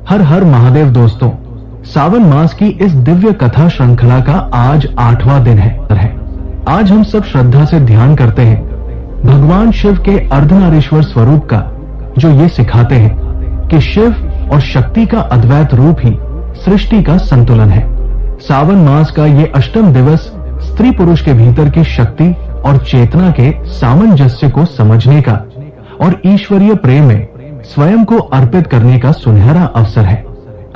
हर हर महादेव दोस्तों, सावन मास की इस दिव्य कथा श्रृंखला का आज 8वां दिन है। आज हम सब श्रद्धा से ध्यान करते हैं भगवान शिव के अर्धनारीश्वर स्वरूप का, जो ये सिखाते हैं कि शिव और शक्ति का अद्वैत रूप ही सृष्टि का संतुलन है। सावन मास का ये अष्टम दिवस स्त्री पुरुष के भीतर की शक्ति और चेतना के सामंजस्य को समझने का और ईश्वरीय प्रेम में स्वयं को अर्पित करने का सुनहरा अवसर है।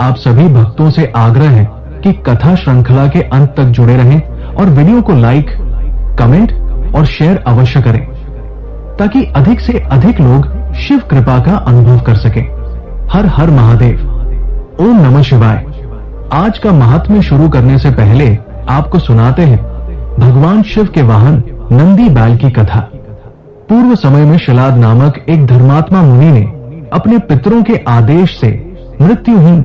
आप सभी भक्तों से आग्रह है कि कथा श्रृंखला के अंत तक जुड़े रहें और वीडियो को लाइक, कमेंट और शेयर अवश्य करें, ताकि अधिक से अधिक लोग शिव कृपा का अनुभव कर सकें। हर हर महादेव। ओम नमः शिवाय। आज का महात्म्य शुरू करने से पहले आपको सुनाते हैं भगवान शिव के वाहन नंदी बैल की कथा। पूर्व समय में शिलाद नामक एक धर्मात्मा मुनि ने अपने पितरों के आदेश से मृत्युहीन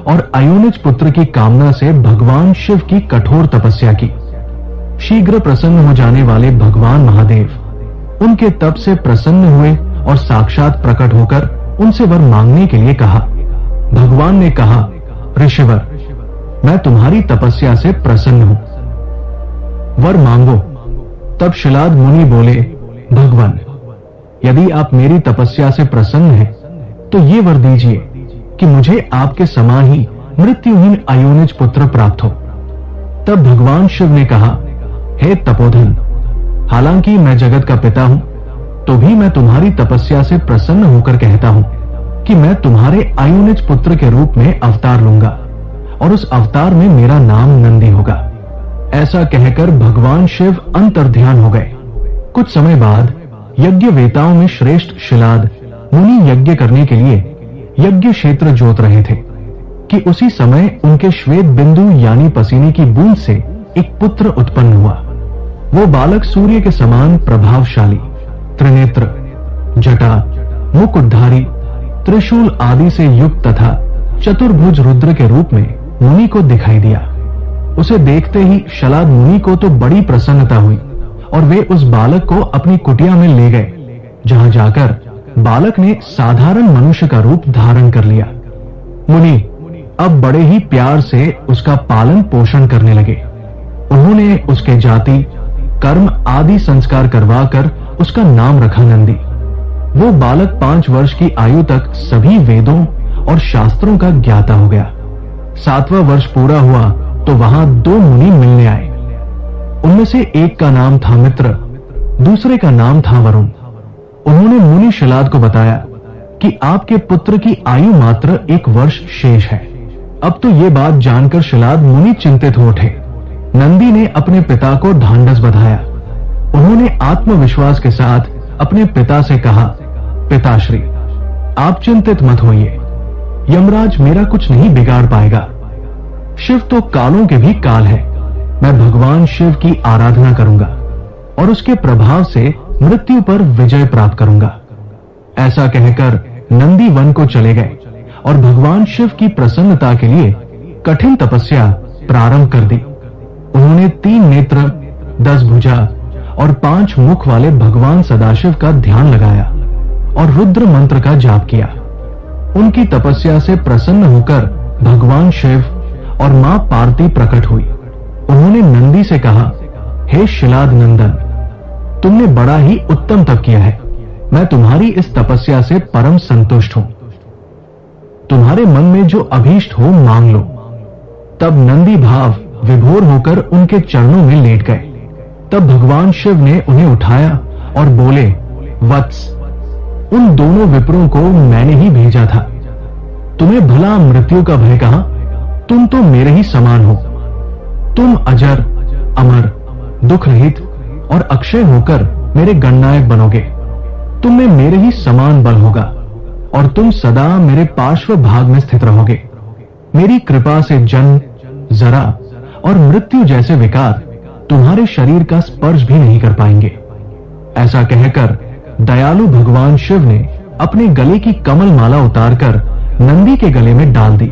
और अयोनिज पुत्र की कामना से भगवान शिव की कठोर तपस्या की। शीघ्र प्रसन्न हो जाने वाले भगवान महादेव उनके तप से प्रसन्न हुए और साक्षात प्रकट होकर उनसे वर मांगने के लिए कहा। भगवान ने कहा, ऋषिवर, मैं तुम्हारी तपस्या से प्रसन्न हूं, वर मांगो। तब शिलाद मुनि बोले, भगवान, यदि आप मेरी तपस्या से प्रसन्न हैं, तो ये वर दीजिए कि मुझे आपके समान ही मृत्युहीन अयोनिज पुत्र प्राप्त हो। तब भगवान शिव ने कहा, हे तपोधन, हालांकि मैं जगत का पिता हूं, तो भी मैं तुम्हारी तपस्या से प्रसन्न होकर कहता हूं कि मैं तुम्हारे अयोनिज पुत्र के रूप में अवतार लूंगा और उस अवतार में मेरा नाम नंदी होगा। ऐसा कहकर भगवान शिव अंतर्ध्यान हो गए। कुछ समय बाद यज्ञ वेताओं में श्रेष्ठ शिलाद मुनि यज्ञ करने के लिए यज्ञ क्षेत्र जोत रहे थे कि उसी समय उनके श्वेत बिंदु यानी पसीने की बूंद से एक पुत्र उत्पन्न हुआ। वो बालक सूर्य के समान प्रभावशाली, त्रिनेत्र, जटा, मुकुटधारी, त्रिशूल आदि से युक्त तथा चतुर्भुज रुद्र के रूप में मुनि को दिखाई दिया। उसे देखते ही शलाद मुनि को तो बड़ी प्रसन्नता हुई और वे उस बालक को अपनी कुटिया में ले गए, जहां जाकर बालक ने साधारण मनुष्य का रूप धारण कर लिया। मुनि अब बड़े ही प्यार से उसका पालन पोषण करने लगे। उन्होंने उसके जाति, कर्म आदि संस्कार करवाकर उसका नाम रखा नंदी। वो बालक 5 वर्ष की आयु तक सभी वेदों और शास्त्रों का ज्ञाता हो गया। 7वां वर्ष पूरा हुआ तो वहां 2 मुनि मिलने आए। उनमें से एक का नाम था मित्र, दूसरे का नाम था वरुण। उन्होंने मुनि शिलाद को बताया कि आपके पुत्र की आयु मात्र 1 वर्ष शेष है। अब तो ये बात जानकर शिलाद मुनि चिंतित हो उठे। नंदी ने अपने पिता को ढांढस बंधाया। उन्होंने आत्मविश्वास के साथ अपने पिता से कहा, पिताश्री, आप चिंतित मत होइए, यमराज मेरा कुछ नहीं बिगाड़ पाएगा। शिव तो कालों के भी काल है। मैं भगवान शिव की आराधना करूंगा और उसके प्रभाव से मृत्यु पर विजय प्राप्त करूंगा। ऐसा कहकर नंदी वन को चले गए और भगवान शिव की प्रसन्नता के लिए कठिन तपस्या प्रारंभ कर दी। उन्होंने 3 नेत्र, 10 भुजा और 5 मुख वाले भगवान सदाशिव का ध्यान लगाया और रुद्र मंत्र का जाप किया। उनकी तपस्या से प्रसन्न होकर भगवान शिव और मां पार्वती प्रकट हुई। उन्होंने नंदी से कहा, हे शिलाद नंदन, तुमने बड़ा ही उत्तम तप किया है। मैं तुम्हारी इस तपस्या से परम संतुष्ट हूं। तुम्हारे मन में जो अभीष्ट हो मांग लो। तब नंदी भाव विभोर होकर उनके चरणों में लेट गए। तब भगवान शिव ने उन्हें उठाया और बोले, वत्स, उन दोनों विप्रों को मैंने ही भेजा था। तुम्हें भला मृत्यु का भय कहां? तुम तो मेरे ही समान हो। तुम अजर, अमर, दुख रहित और अक्षय होकर मेरे गणनायक बनोगे। तुम में मेरे ही समान बल होगा और तुम सदा मेरे पार्श्व भाग में स्थित रहोगे। मेरी कृपा से जन्म, जरा और मृत्यु जैसे विकार तुम्हारे शरीर का स्पर्श भी नहीं कर पाएंगे। ऐसा कहकर दयालु भगवान शिव ने अपने गले की कमल माला उतारकर नंदी के गले में डाल दी।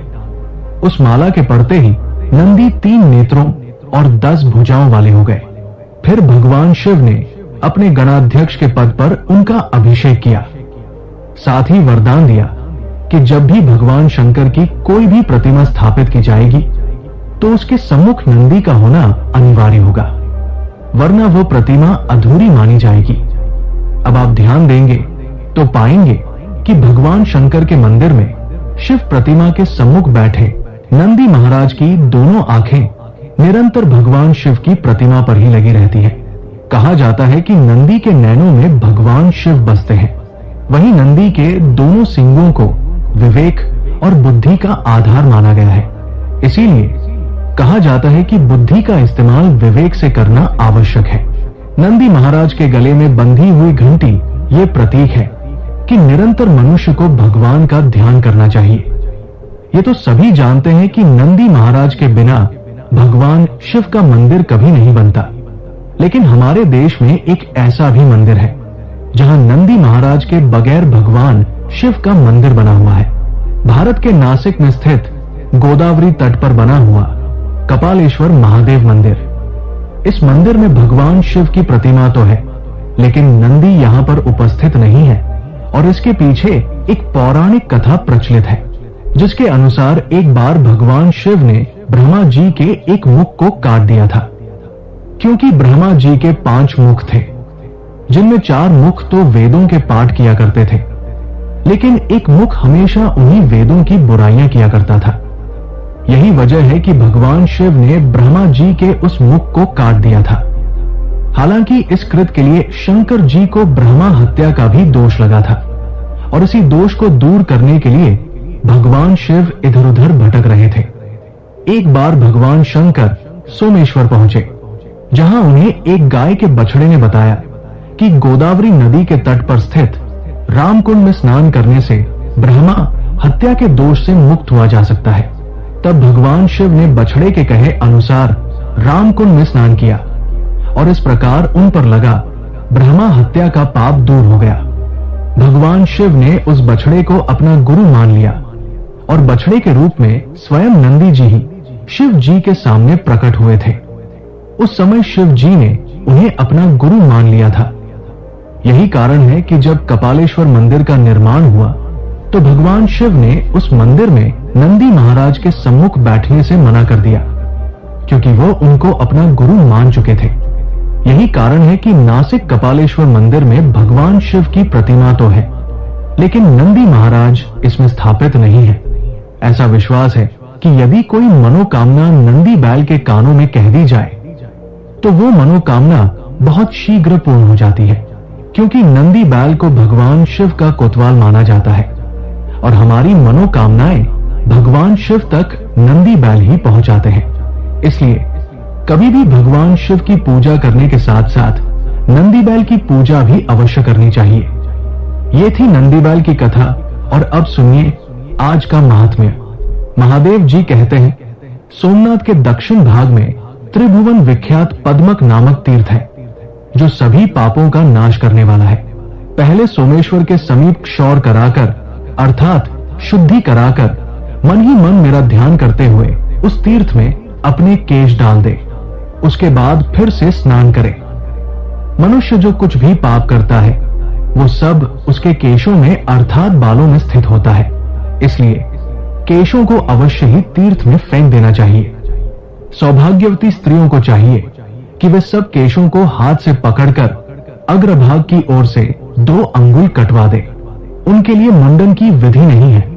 उस माला के पड़ते ही नंदी 3 नेत्रों और 10 भुजाओं वाले हो गए। फिर भगवान शिव ने अपने गणाध्यक्ष के पद पर उनका अभिषेक किया। साथ ही वरदान दिया कि जब भी भगवान शंकर की कोई भी प्रतिमा स्थापित की जाएगी तो उसके सम्मुख नंदी का होना अनिवार्य होगा, वरना वो प्रतिमा अधूरी मानी जाएगी। अब आप ध्यान देंगे तो पाएंगे कि भगवान शंकर के मंदिर में शिव प्रतिमा के सम्मुख बैठे नंदी महाराज की दोनों आंखें निरंतर भगवान शिव की प्रतिमा पर ही लगी रहती हैं। कहा जाता है कि नंदी के नैनों में भगवान शिव बसते हैं। वहीं नंदी के दोनों सिंगों को विवेक और बुद्धि का आधार माना गया है। इसीलिए कहा जाता है कि बुद्धि का इस्तेमाल विवेक से करना आवश्यक है। नंदी महाराज के गले में बंधी हुई घंटी ये प्रतीक है कि निरंतर मनुष्य को भगवान का ध्यान करना चाहिए। ये तो सभी जानते हैं कि नंदी महाराज के बिना भगवान शिव का मंदिर कभी नहीं बनता, लेकिन हमारे देश में एक ऐसा भी मंदिर है जहां नंदी महाराज के बगैर भगवान शिव का मंदिर बना हुआ है। भारत के नासिक में स्थित गोदावरी तट पर बना हुआ कपालेश्वर महादेव मंदिर। इस मंदिर में भगवान शिव की प्रतिमा तो है, लेकिन नंदी यहां पर उपस्थित नहीं है और इसके पीछे एक पौराणिक कथा प्रचलित है, जिसके अनुसार एक बार भगवान शिव ने ब्रह्मा जी के एक मुख को काट दिया था। क्योंकि ब्रह्मा जी के 5 मुख थे, जिनमें 4 मुख तो वेदों के पाठ किया करते थे, लेकिन एक मुख हमेशा उन्हीं वेदों की बुराइयां किया करता था। यही वजह है कि भगवान शिव ने ब्रह्मा जी के उस मुख को काट दिया था। हालांकि इस कृत्य के लिए शंकर जी को ब्रह्मा हत्या का भी दोष लगा था और इसी दोष को दूर करने के लिए भगवान शिव इधर उधर भटक रहे थे। एक बार भगवान शंकर सोमेश्वर पहुंचे, जहां उन्हें एक गाय के बछड़े ने बताया कि गोदावरी नदी के तट पर स्थित रामकुंड में स्नान करने से ब्रह्मा हत्या के दोष से मुक्त हुआ जा सकता है। तब भगवान शिव ने बछड़े के कहे अनुसार रामकुंड में स्नान किया और इस प्रकार उन पर लगा ब्रह्मा हत्या का पाप दूर हो गया। भगवान शिव ने उस बछड़े को अपना गुरु मान लिया और बछड़े के रूप में स्वयं नंदी जी ही शिव जी के सामने प्रकट हुए थे। उस समय शिव जी ने उन्हें अपना गुरु मान लिया था। यही कारण है कि जब कपालेश्वर मंदिर का निर्माण हुआ तो भगवान शिव ने उस मंदिर में नंदी महाराज के सम्मुख बैठने से मना कर दिया, क्योंकि वो उनको अपना गुरु मान चुके थे। यही कारण है कि नासिक कपालेश्वर मंदिर में भगवान शिव की प्रतिमा तो है, लेकिन नंदी महाराज इसमें स्थापित नहीं है। ऐसा विश्वास है कि यदि कोई मनोकामना नंदी बैल के कानों में कह दी जाए तो वो मनोकामना बहुत शीघ्र पूर्ण हो जाती है, क्योंकि नंदी बैल को भगवान शिव का कोतवाल माना जाता है और हमारी मनोकामनाएं भगवान शिव तक नंदी बैल ही पहुंचाते हैं। इसलिए कभी भी भगवान शिव की पूजा करने के साथ साथ नंदी बैल की पूजा भी अवश्य करनी चाहिए। ये थी नंदी बैल की कथा और अब सुनिए आज का महात्म्य। महादेव जी कहते हैं, सोमनाथ के दक्षिण भाग में त्रिभुवन विख्यात पद्मक नामक तीर्थ है, जो सभी पापों का नाश करने वाला है। पहले सोमेश्वर के समीप क्षौर कराकर अर्थात शुद्धि कराकर मन ही मन मेरा ध्यान करते हुए उस तीर्थ में अपने केश डाल दे। उसके बाद फिर से स्नान करे। मनुष्य जो कुछ भी पाप करता है वो सब उसके केशों में अर्थात बालों में स्थित होता है। इसलिए केशों को अवश्य ही तीर्थ में फेंक देना चाहिए। सौभाग्यवती स्त्रियों को चाहिए कि वे सब केशों को हाथ से पकड़कर अग्रभाग की ओर से 2 अंगुल कटवा दे। उनके लिए मुंडन की विधि नहीं है।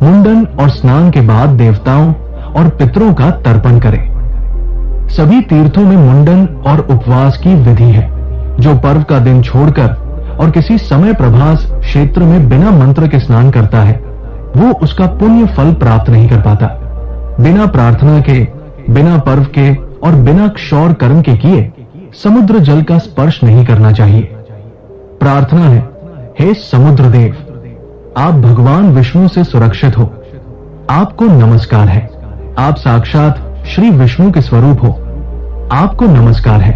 मुंडन और स्नान के बाद देवताओं और पितरों का तर्पण करें। सभी तीर्थों में मुंडन और उपवास की विधि है। जो पर्व का दिन छोड़कर और किसी समय प्रभास क्षेत्र में बिना मंत्र के स्नान करता है वो उसका पुण्य फल प्राप्त नहीं कर पाता। बिना प्रार्थना के, बिना पर्व के और बिना क्षौर कर्म के किए समुद्र जल का स्पर्श नहीं करना चाहिए। प्रार्थना है, हे समुद्र देव, आप भगवान विष्णु से सुरक्षित हो। आपको नमस्कार है। आप साक्षात श्री विष्णु के स्वरूप हो। आपको नमस्कार है।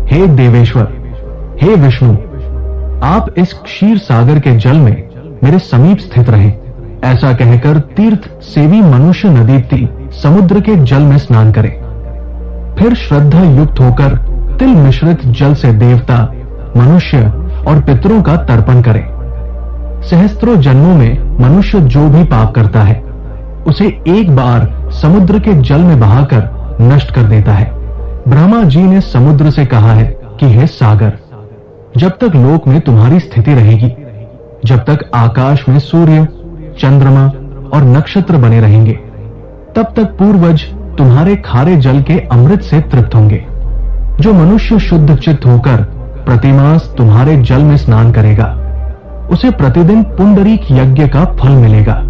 हे देवेश्वर, हे विष्णु, आप इस क्षीर सागर के जल में मेरे समीप स्थित रहें। ऐसा कहकर तीर्थ सेवी मनुष्य नदीप्ति समुद्र के जल में स्नान करे। फिर श्रद्धा युक्त होकर तिल मिश्रित जल से देवता, मनुष्य और पितरों का तर्पण करे। सहस्त्रों जन्मों में मनुष्य जो भी पाप करता है उसे एक बार समुद्र के जल में बहाकर नष्ट कर देता है। ब्रह्मा जी ने समुद्र से कहा है कि हे सागर, जब तक लोक में तुम्हारी स्थिति रहेगी, जब तक आकाश में सूर्य, चंद्रमा और नक्षत्र बने रहेंगे, तब तक पूर्वज तुम्हारे खारे जल के अमृत से तृप्त होंगे। जो मनुष्य शुद्ध चित्त होकर प्रतिमास तुम्हारे जल में स्नान करेगा, उसे प्रतिदिन पुंडरीक यज्ञ का फल मिलेगा।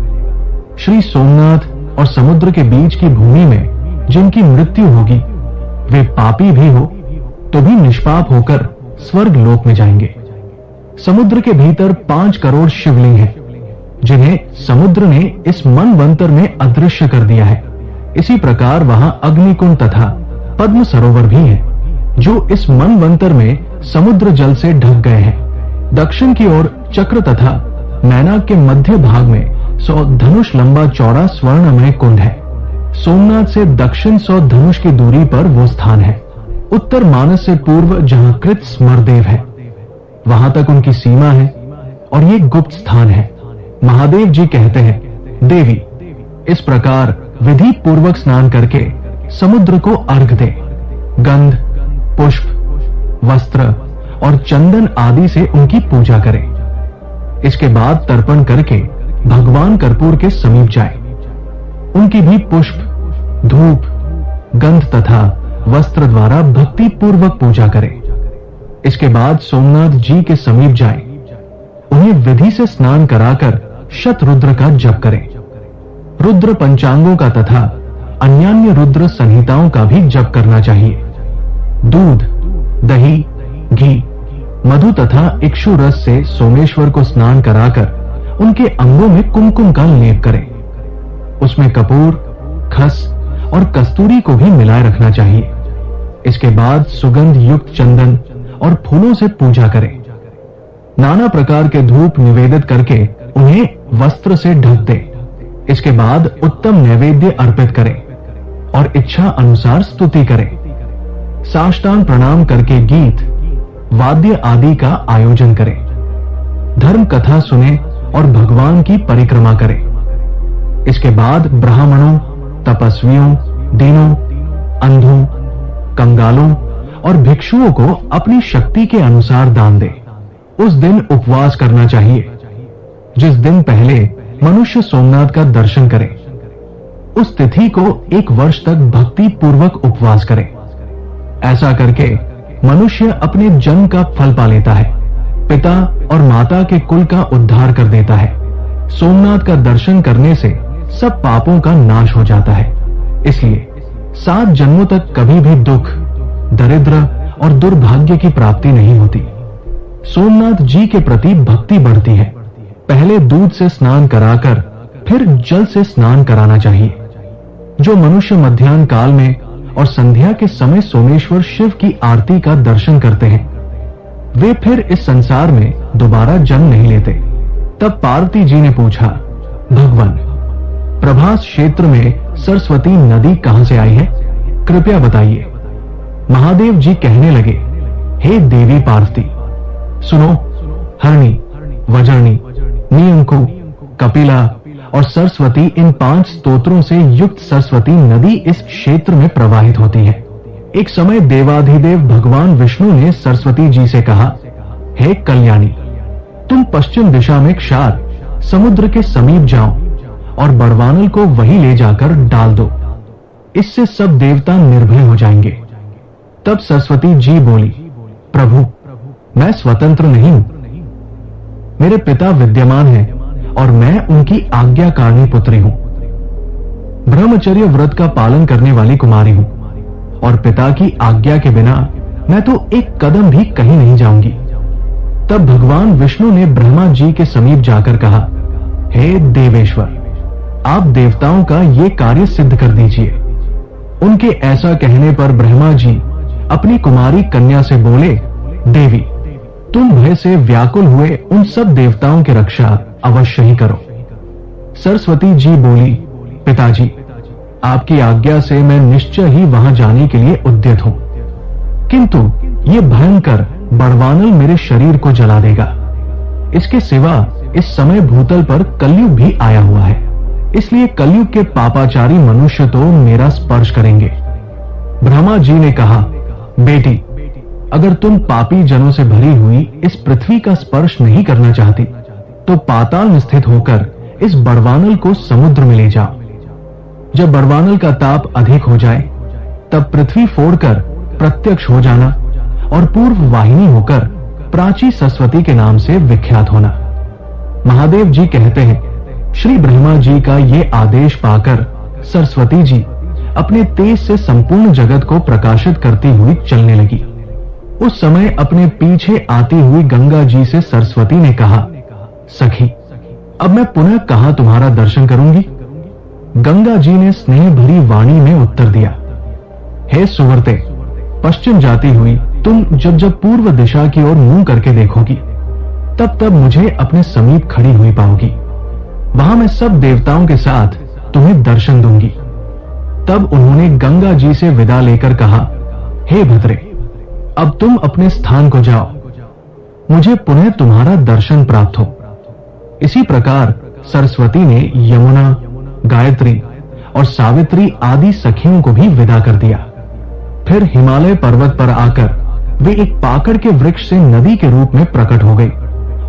श्री सोमनाथ और समुद्र के बीच की भूमि में जिनकी मृत्यु होगी, वे पापी भी हो तो भी निष्पाप होकर स्वर्ग लोक में जाएंगे। समुद्र के भीतर 5 करोड़ शिवलिंग हैं, जिन्हें समुद्र ने इस मनवंतर में अदृश्य कर दिया है। इसी प्रकार वहां अग्निकुंड तथा पद्म सरोवर भी है, जो इस मनवंतर में समुद्र जल से ढक गए हैं। दक्षिण की ओर चक्र तथा मैनाक के मध्य भाग में 100 धनुष लंबा चौड़ा स्वर्णमय कुंड है। सोमनाथ से दक्षिण 100 धनुष की दूरी पर वो स्थान है। उत्तर मानस से पूर्व जहां कृत स्मरदेव है, वहां तक उनकी सीमा है और ये गुप्त स्थान है। महादेव जी कहते हैं, देवी, इस प्रकार विधि पूर्वक स्नान करके समुद्र को अर्घ दे। गंध, पुष्प, वस्त्र और चंदन आदि से उनकी पूजा करे। इसके बाद तर्पण करके भगवान कर्पूर के समीप जाए। उनकी भी पुष्प, धूप, गंध तथा वस्त्र द्वारा भक्ति पूर्वक पूजा करे। इसके बाद सोमनाथ जी के समीप जाए, उन्हें विधि से स्नान कराकर शतरुद्र का जप करे। रुद्र पंचांगों का तथा अन्यान्य रुद्र संहिताओं का भी जप करना चाहिए। दूध, दही, घी, मधु तथा इक्षु रस से सोमेश्वर को स्नान कराकर उनके अंगों में कुमकुम का लेप करें। उसमें कपूर, खस और कस्तूरी को भी मिलाए रखना चाहिए। इसके बाद सुगंध युक्त चंदन और फूलों से पूजा करें। नाना प्रकार के धूप निवेदित करके उन्हें वस्त्र से ढक दे। इसके बाद उत्तम नैवेद्य अर्पित करें और इच्छा अनुसार स्तुति करें। साष्टांग प्रणाम करके गीत, वाद्य आदि का आयोजन करें। धर्म कथा सुने और भगवान की परिक्रमा करें। इसके बाद ब्राह्मणों, तपस्वियों, दीनों, अंधों, कंगालों और भिक्षुओं को अपनी शक्ति के अनुसार दान दे। उस दिन उपवास करना चाहिए, जिस दिन पहले मनुष्य सोमनाथ का दर्शन करे। उस तिथि को 1 वर्ष तक भक्ति पूर्वक उपवास करे। ऐसा करके मनुष्य अपने जन्म का फल पा लेता है, पिता और माता के कुल का उद्धार कर देता है। सोमनाथ का दर्शन करने से सब पापों का नाश हो जाता है। इसलिए 7 जन्मों तक कभी भी दुख, दरिद्र और दुर्भाग्य की प्राप्ति नहीं होती। सोमनाथ जी के प्रति भक्ति बढ़ती है। पहले दूध से स्नान कराकर फिर जल से स्नान कराना चाहिए। जो मनुष्य मध्याह्न काल में और संध्या के समय सोमेश्वर शिव की आरती का दर्शन करते हैं, वे फिर इस संसार में दोबारा जन्म नहीं लेते। तब पार्वती जी ने पूछा, भगवान, प्रभास क्षेत्र में सरस्वती नदी कहां से आई है? कृपया बताइए। महादेव जी कहने लगे, हे देवी पार्वती, सुनो, हरणी, वजरणी, नियंकु, कपिला और सरस्वती, इन 5 स्तोत्रों से युक्त सरस्वती नदी इस क्षेत्र में प्रवाहित होती है। एक समय देवाधिदेव भगवान विष्णु ने सरस्वती जी से कहा, हे कल्याणी, तुम पश्चिम दिशा में क्षार समुद्र के समीप जाओ और बड़वानल को वहीं ले जाकर डाल दो। इससे सब देवता निर्भय हो जाएंगे। तब सरस्वती जी बोली, प्रभु, मैं स्वतंत्र नहीं हूं। मेरे पिता विद्यमान हैं और मैं उनकी आज्ञाकारिणी पुत्री हूं। ब्रह्मचर्य व्रत का पालन करने वाली कुमारी हूं और पिता की आज्ञा के बिना मैं तो एक कदम भी कहीं नहीं जाऊंगी। तब भगवान विष्णु ने ब्रह्मा जी के समीप जाकर कहा, हे देवेश्वर, आप देवताओं का ये कार्य सिद्ध कर दीजिए। उनके ऐसा कहने पर ब्रह्मा जी अपनी कुमारी कन्या से बोले, देवी, तुम भय से व्याकुल हुए उन सब देवताओं की रक्षा अवश्य ही करो। सरस्वती जी बोली, पिताजी, आपकी आज्ञा से मैं निश्चय ही वहां जाने के लिए उद्यत हूं, किंतु ये भयंकर बड़वानल मेरे शरीर को जला देगा। इसके सिवा इस समय भूतल पर कलयुग भी आया हुआ है, इसलिए कलयुग के पापाचारी मनुष्य तो मेरा स्पर्श करेंगे। ब्रह्मा जी ने कहा, बेटी, अगर तुम पापी जनों से भरी हुई इस पृथ्वी का स्पर्श नहीं करना चाहती तो पाताल में स्थित होकर इस बड़वानल को समुद्र में ले जाओ। जब बड़वानल का ताप अधिक हो जाए तब पृथ्वी फोड़कर प्रत्यक्ष हो जाना और पूर्व वाहिनी होकर प्राची सरस्वती के नाम से विख्यात होना। महादेव जी कहते हैं, श्री ब्रह्मा जी का ये आदेश पाकर सरस्वती जी अपने तेज से संपूर्ण जगत को प्रकाशित करती हुई चलने लगी। उस समय अपने पीछे आती हुई गंगा जी से सरस्वती ने कहा, सखी, अब मैं पुनः कहां तुम्हारा दर्शन करूंगी? गंगा जी ने स्नेह भरी वाणी में उत्तर दिया, हे सुवर्ते, पश्चिम जाती हुई तुम जब जब पूर्व दिशा की ओर मुंह करके देखोगी तब तब मुझे अपने समीप खड़ी हुई पाओगी। वहां मैं सब देवताओं के साथ तुम्हें दर्शन दूंगी। तब उन्होंने गंगा जी से विदा लेकर कहा, हे भद्रे, अब तुम अपने स्थान को जाओ, मुझे पुनः तुम्हारा दर्शन प्राप्त हो। इसी प्रकार सरस्वती ने यमुना, गायत्री और सावित्री आदि सखियों को भी विदा कर दिया। फिर हिमालय पर्वत पर आकर वे एक पाकड़ के वृक्ष से नदी के रूप में प्रकट हो गई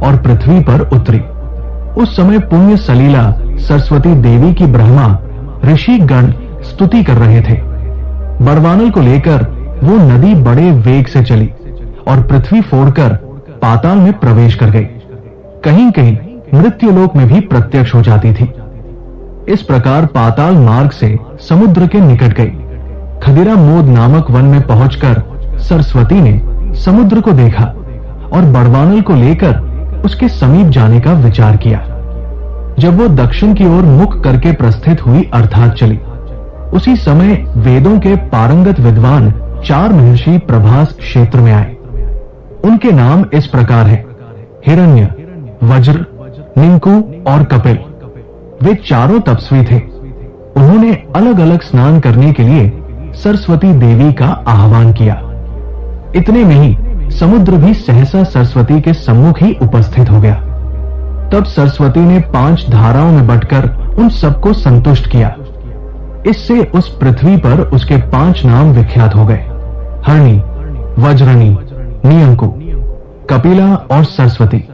और पृथ्वी पर उतरी। उस समय पुण्य सलीला सरस्वती देवी की ब्रह्मा ऋषि गण स्तुति कर रहे थे। बड़वानल को लेकर वो नदी बड़े वेग से चली और पृथ्वी फोड़कर पाताल में प्रवेश कर गई। कहीं कहीं मृत्युलोक में भी प्रत्यक्ष हो जाती थी। इस प्रकार पाताल मार्ग से समुद्र के निकट गई। खदिरा मोद नामक वन में पहुंचकर सरस्वती ने समुद्र को देखा और बड़वानल को लेकर उसके समीप जाने का विचार किया। जब वो दक्षिण की ओर मुख करके प्रस्थित हुई अर्थात चली, उसी समय वेदों के पारंगत विद्वान 4 महर्षि प्रभास क्षेत्र में आए। उनके नाम इस प्रकार है, हिरण्य, वज्र, निंकु और कपिल। वे चारों तपस्वी थे। उन्होंने अलग अलग स्नान करने के लिए सरस्वती देवी का आह्वान किया। इतने में ही समुद्र भी सहसा सरस्वती के सम्मुख ही उपस्थित हो गया। तब सरस्वती ने 5 धाराओं में बंटकर उन सबको संतुष्ट किया। इससे उस पृथ्वी पर उसके 5 नाम विख्यात हो गए, हरणी, वज्रणी, नियंकु, कपिला और सरस्वती।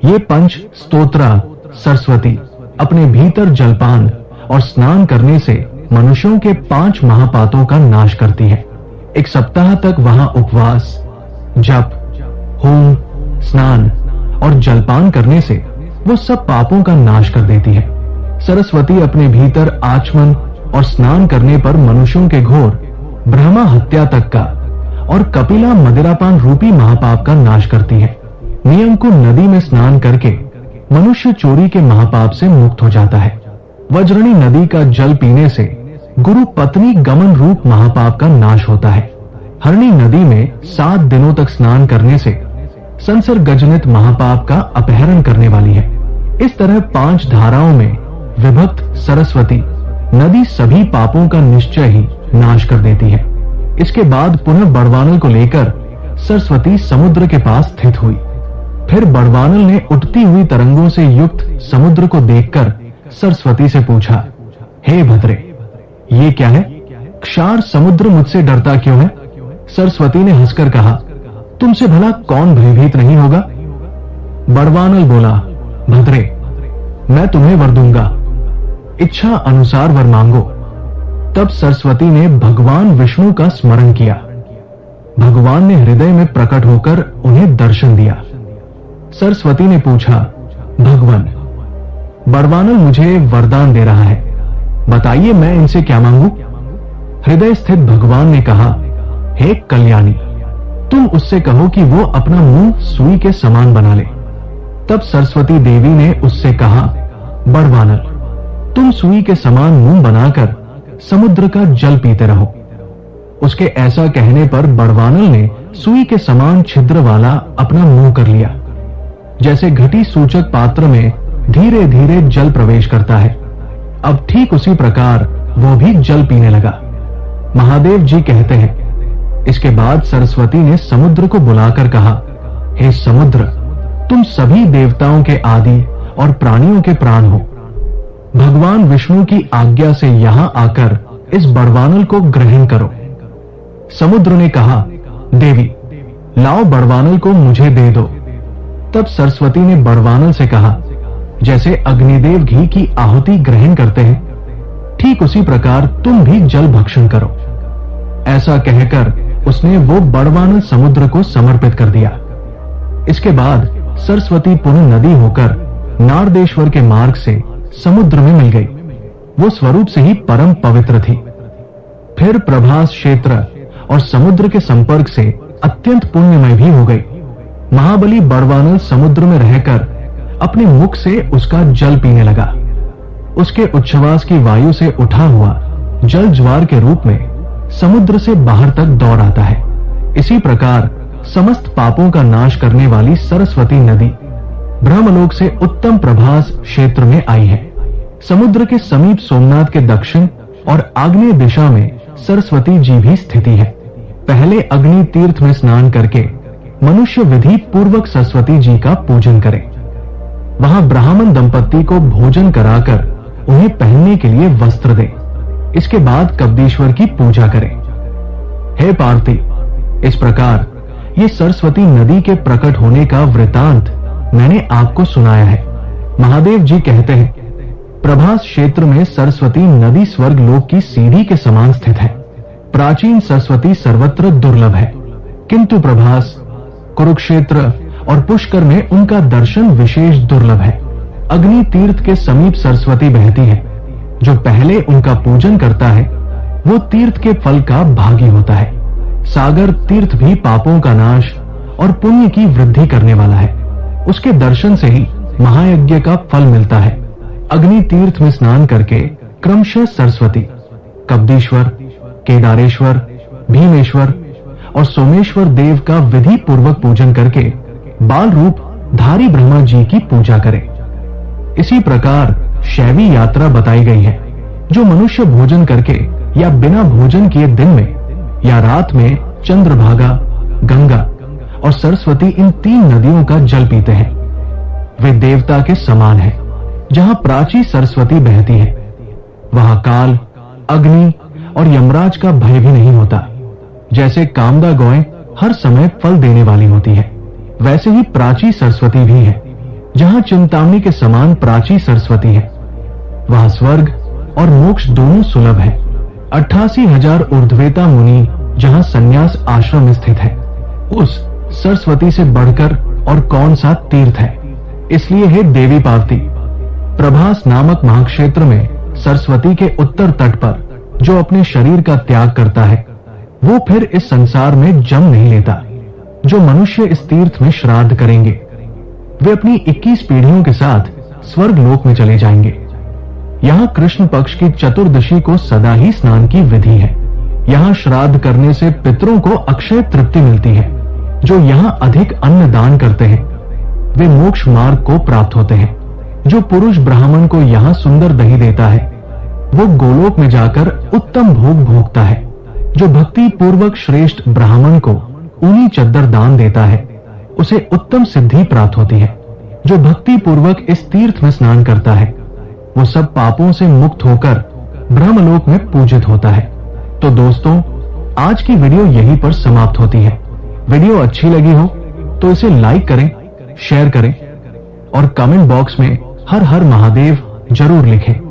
ये 5 स्तोत्रा सरस्वती अपने भीतर जलपान और स्नान करने से मनुष्यों के 5 महापातों का नाश करती है। 1 सप्ताह तक वहां उपवास, जप, होम, स्नान और जलपान करने से वो सब पापों का नाश कर देती है। सरस्वती अपने भीतर आचमन और स्नान करने पर मनुष्यों के घोर ब्रह्मा हत्या तक का और कपिला मदिरापान रूपी महापाप का नाश करती है। नियंकु नदी में स्नान करके मनुष्य चोरी के महापाप से मुक्त हो जाता है। वज्रणी नदी का जल पीने से गुरु पत्नी गमन रूप महापाप का नाश होता है। हरणी नदी में 7 दिनों तक स्नान करने से संसर्गजनित महापाप का अपहरण करने वाली है। इस तरह 5 धाराओं में विभक्त सरस्वती नदी सभी पापों का निश्चय ही नाश कर देती है। इसके बाद पुनः बड़वानल को लेकर सरस्वती समुद्र के पास स्थित हुई। फिर बड़वानल ने उठती हुई तरंगों से युक्त समुद्र को देखकर सरस्वती से पूछा, हे भद्रे, ये क्या है? क्षार समुद्र मुझसे डरता क्यों है? सरस्वती ने हंसकर कहा, तुमसे भला कौन भयभीत नहीं होगा? बड़वानल बोला, भद्रे, मैं तुम्हें वर दूंगा, इच्छा अनुसार वर मांगो। तब सरस्वती ने भगवान विष्णु का स्मरण किया। भगवान ने हृदय में प्रकट होकर उन्हें दर्शन दिया। सरस्वती ने पूछा, भगवान, बड़वानल मुझे वरदान दे रहा है, बताइए मैं इनसे क्या मांगू? हृदय स्थित भगवान ने कहा, हे कल्याणी, तुम उससे कहो कि वो अपना मुंह सुई के समान बना ले। तब सरस्वती देवी ने उससे कहा, बड़वानल, तुम सुई के समान मुंह बनाकर समुद्र का जल पीते रहो। उसके ऐसा कहने पर बड़वानल ने सुई के समान छिद्र वाला अपना मुंह कर लिया। जैसे घटी सूचक पात्र में धीरे धीरे जल प्रवेश करता है, अब ठीक उसी प्रकार वो भी जल पीने लगा। महादेव जी कहते हैं, इसके बाद सरस्वती ने समुद्र को बुलाकर कहा, हे समुद्र, तुम सभी देवताओं के आदि और प्राणियों के प्राण हो। भगवान विष्णु की आज्ञा से यहां आकर इस बड़वानल को ग्रहण करो। समुद्र ने कहा, देवी, लाओ बड़वानल को मुझे दे दो। तब सरस्वती ने बड़वानल से कहा, जैसे अग्निदेव घी की आहुति ग्रहण करते हैं, ठीक उसी प्रकार तुम भी जल भक्षण करो। ऐसा कहकर उसने वो बड़वानल समुद्र को समर्पित कर दिया। इसके बाद सरस्वती पुनः नदी होकर नारदेश्वर के मार्ग से समुद्र में मिल गई। वो स्वरूप से ही परम पवित्र थी। फिर प्रभास क्षेत्र और समुद्र के संपर्क से अत्यंत पुण्यमय भी हो गई। महाबली बड़वानल समुद्र में रहकर अपने मुख से उसका जल पीने लगा। उसके उच्छ्वास की वायु से उठा हुआ जल ज्वार के रूप में समुद्र से बाहर तक दौड़ आता है। इसी प्रकार समस्त पापों का नाश करने वाली सरस्वती नदी ब्रह्मलोक से उत्तम प्रभास क्षेत्र में आई है। समुद्र के समीप सोमनाथ के दक्षिण और आग्नेय दिशा में सरस्वती जी भी स्थिति है। पहले अग्नि तीर्थ में स्नान करके मनुष्य विधि पूर्वक सरस्वती जी का पूजन करे। वहां ब्राह्मण दंपत्ति को भोजन कराकर उन्हें पहनने के लिए वस्त्र दे। इसके बाद कब्दीश्वर की पूजा करे। हे पार्वती, इस प्रकार ये सरस्वती नदी के प्रकट होने का वृतांत मैंने आपको सुनाया है। महादेव जी कहते हैं, प्रभास क्षेत्र में सरस्वती नदी स्वर्ग लोक की सीढ़ी के समान स्थित है। प्राचीन सरस्वती सर्वत्र दुर्लभ है, किंतु प्रभास, कुरुक्षेत्र और पुष्कर में उनका दर्शन विशेष दुर्लभ है। अग्नि तीर्थ के समीप सरस्वती बहती है। जो पहले उनका पूजन करता है वो तीर्थ के फल का भागी होता है। सागर तीर्थ भी पापों का नाश और पुण्य की वृद्धि करने वाला है। उसके दर्शन से ही महायज्ञ का फल मिलता है। अग्नि तीर्थ में स्नान करके क्रमशः सरस्वती, कब्दीश्वर, केदारेश्वर, भीमेश्वर और सोमेश्वर देव का विधि पूर्वक पूजन करके बाल रूप धारी ब्रह्मा जी की पूजा करें। इसी प्रकार शैवी यात्रा बताई गई है, जो मनुष्य भोजन करके या बिना भोजन किए दिन में या रात में चंद्रभागा, गंगा और सरस्वती इन तीन नदियों का जल पीते हैं, वे देवता के समान है। जहां प्राची सरस्वती बहती है वहां काल, अग्नि और यमराज का भय भी नहीं होता। जैसे कामदा गौएं हर समय फल देने वाली होती है, वैसे ही प्राची सरस्वती भी है। जहां चिंतामणि के समान प्राची सरस्वती है वहां स्वर्ग और मोक्ष दोनों सुलभ है। 88,000 ऊर्ध्वेता मुनि जहां संन्यास आश्रम स्थित है, उस सरस्वती से बढ़कर और कौन सा तीर्थ है। इसलिए हे देवी पार्वती, प्रभास नामक महाक्षेत्र में सरस्वती के उत्तर तट पर जो अपने शरीर का त्याग करता है वो फिर इस संसार में जन्म नहीं लेता। जो मनुष्य इस तीर्थ में श्राद्ध करेंगे वे अपनी 21 पीढ़ियों के साथ स्वर्ग लोक में चले जाएंगे। यहाँ कृष्ण पक्ष की चतुर्दशी को सदा ही स्नान की विधि है। यहाँ श्राद्ध करने से पितरों को अक्षय तृप्ति मिलती है। जो यहाँ अधिक अन्न दान करते हैं वे मोक्ष मार्ग को प्राप्त होते हैं। जो पुरुष ब्राह्मण को यहाँ सुंदर दही देता है वो गोलोक में जाकर उत्तम भोग भोगता है। जो भक्ति पूर्वक श्रेष्ठ ब्राह्मण को ऊनी चद्दर दान देता है उसे उत्तम सिद्धि प्राप्त होती है। जो भक्ति पूर्वक इस तीर्थ में स्नान करता है वो सब पापों से मुक्त होकर ब्रह्मलोक में पूजित होता है। तो दोस्तों, आज की वीडियो यहीं पर समाप्त होती है। वीडियो अच्छी लगी हो तो इसे लाइक करें, शेयर करें और कमेंट बॉक्स में हर हर महादेव जरूर लिखें।